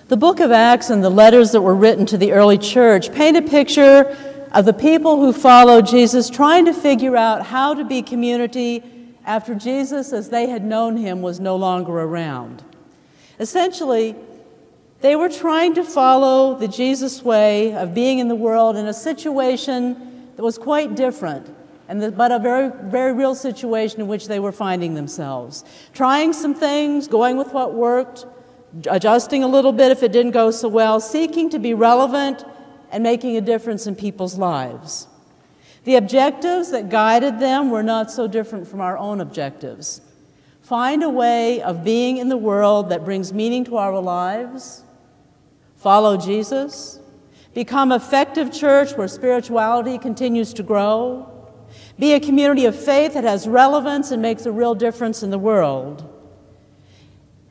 The book of Acts and the letters that were written to the early church paint a picture of the people who followed Jesus trying to figure out how to be community after Jesus, as they had known him, was no longer around. Essentially, they were trying to follow the Jesus way of being in the world in a situation that was quite different, but a very, very real situation in which they were finding themselves. Trying some things, going with what worked, adjusting a little bit if it didn't go so well, seeking to be relevant and making a difference in people's lives. The objectives that guided them were not so different from our own objectives. Find a way of being in the world that brings meaning to our lives, follow Jesus, become an effective church where spirituality continues to grow, be a community of faith that has relevance and makes a real difference in the world.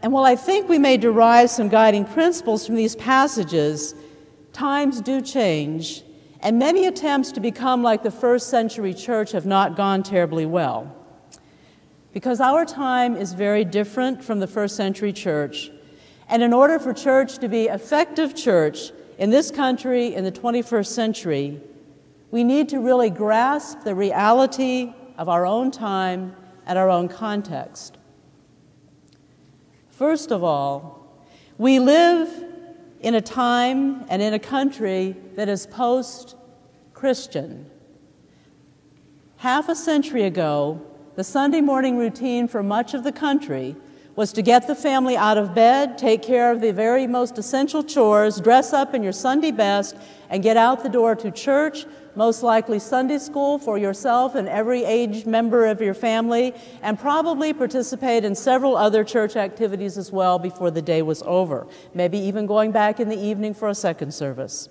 And while I think we may derive some guiding principles from these passages, times do change, and many attempts to become like the first century church have not gone terribly well. Because our time is very different from the first century church, and in order for church to be effective church in this country in the 21st century, we need to really grasp the reality of our own time and our own context. First of all, we live in a time and in a country that is post-Christian. Half a century ago, the Sunday morning routine for much of the country was to get the family out of bed, take care of the very most essential chores, dress up in your Sunday best, and get out the door to church, most likely Sunday school for yourself and every age member of your family, and probably participate in several other church activities as well before the day was over, maybe even going back in the evening for a second service.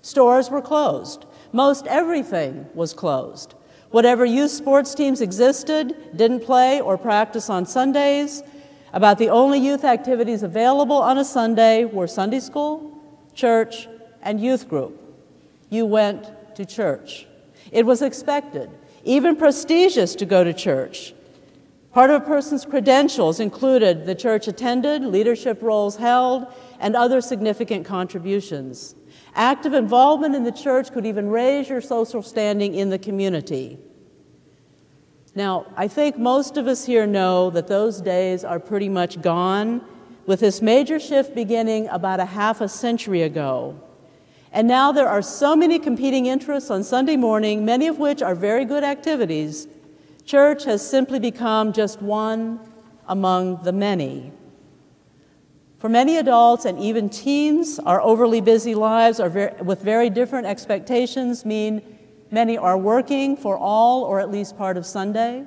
Stores were closed. Most everything was closed. Whatever youth sports teams existed didn't play or practice on Sundays. About the only youth activities available on a Sunday were Sunday school, church, and youth group. You went to church. It was expected, even prestigious, to go to church. Part of a person's credentials included the church attended, leadership roles held, and other significant contributions. Active involvement in the church could even raise your social standing in the community. Now, I think most of us here know that those days are pretty much gone, with this major shift beginning about a half a century ago. And now there are so many competing interests on Sunday morning, many of which are very good activities. Church has simply become just one among the many. For many adults and even teens, our overly busy lives with very different expectations mean many are working for all or at least part of Sunday.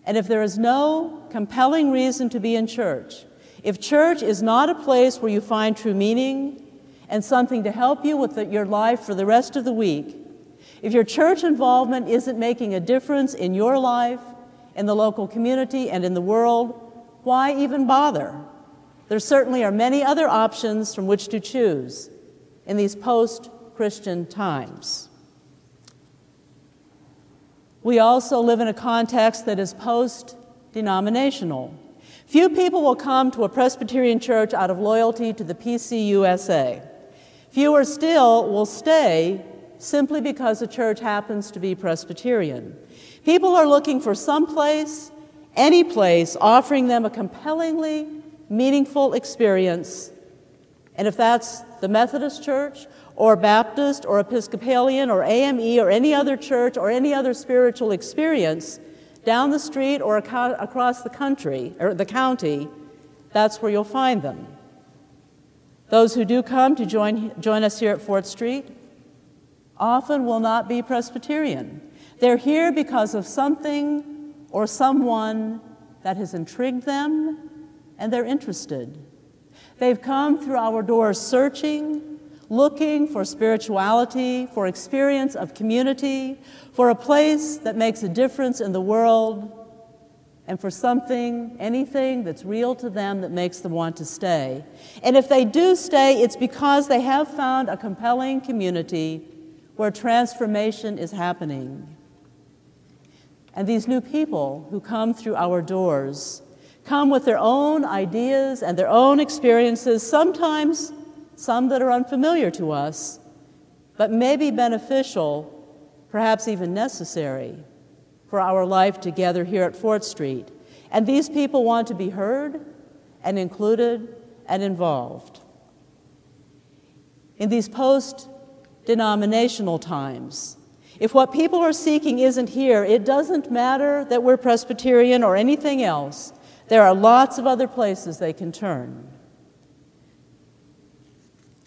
And if there is no compelling reason to be in church, if church is not a place where you find true meaning and something to help you with your life for the rest of the week, if your church involvement isn't making a difference in your life, in the local community, and in the world, why even bother? There certainly are many other options from which to choose in these post-Christian times. We also live in a context that is post-denominational. Few people will come to a Presbyterian church out of loyalty to the PCUSA. Fewer still will stay simply because the church happens to be Presbyterian. People are looking for some place, any place, offering them a compellingly meaningful experience. And if that's the Methodist Church, or Baptist, or Episcopalian, or AME, or any other church, or any other spiritual experience, down the street or across the country, or the county, that's where you'll find them. Those who do come to join us here at 4th Street often will not be Presbyterian. They're here because of something or someone that has intrigued them, and they're interested. They've come through our doors searching, looking for spirituality, for experience of community, for a place that makes a difference in the world, and for something, anything that's real to them that makes them want to stay. And if they do stay, it's because they have found a compelling community where transformation is happening. And these new people who come through our doors come with their own ideas and their own experiences, sometimes some that are unfamiliar to us, but may be beneficial, perhaps even necessary, for our life together here at Fort Street. And these people want to be heard and included and involved. In these post-denominational times, if what people are seeking isn't here, it doesn't matter that we're Presbyterian or anything else. There are lots of other places they can turn.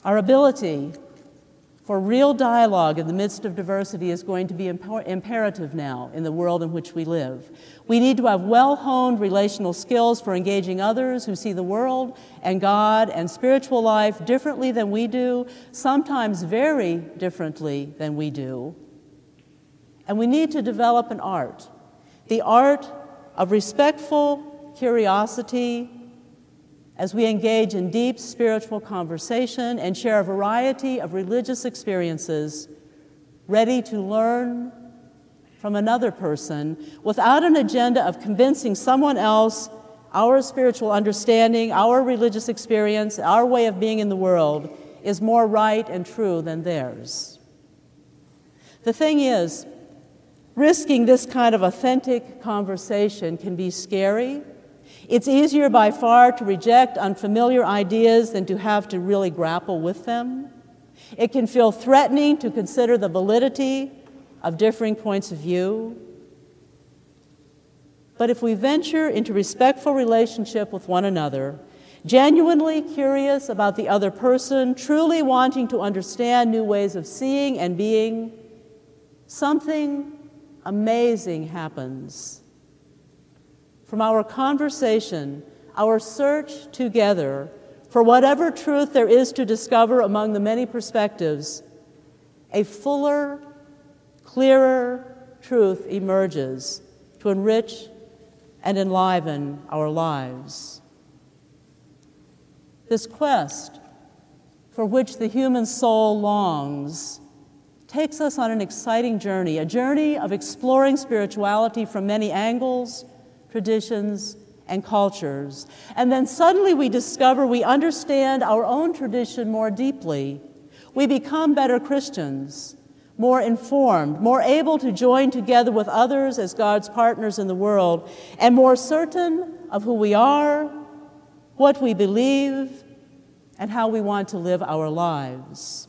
Our ability for real dialogue in the midst of diversity is going to be imperative now in the world in which we live. We need to have well-honed relational skills for engaging others who see the world and God and spiritual life differently than we do, sometimes very differently than we do. And we need to develop an art, the art of respectful curiosity, as we engage in deep spiritual conversation and share a variety of religious experiences, ready to learn from another person without an agenda of convincing someone else our spiritual understanding, our religious experience, our way of being in the world is more right and true than theirs. The thing is, risking this kind of authentic conversation can be scary. It's easier by far to reject unfamiliar ideas than to have to really grapple with them. It can feel threatening to consider the validity of differing points of view. But if we venture into respectful relationship with one another, genuinely curious about the other person, truly wanting to understand new ways of seeing and being, something amazing happens. From our conversation, our search together for whatever truth there is to discover among the many perspectives, a fuller, clearer truth emerges to enrich and enliven our lives. This quest for which the human soul longs takes us on an exciting journey, a journey of exploring spirituality from many angles, traditions, and cultures. And then suddenly we discover we understand our own tradition more deeply. We become better Christians, more informed, more able to join together with others as God's partners in the world, and more certain of who we are, what we believe, and how we want to live our lives.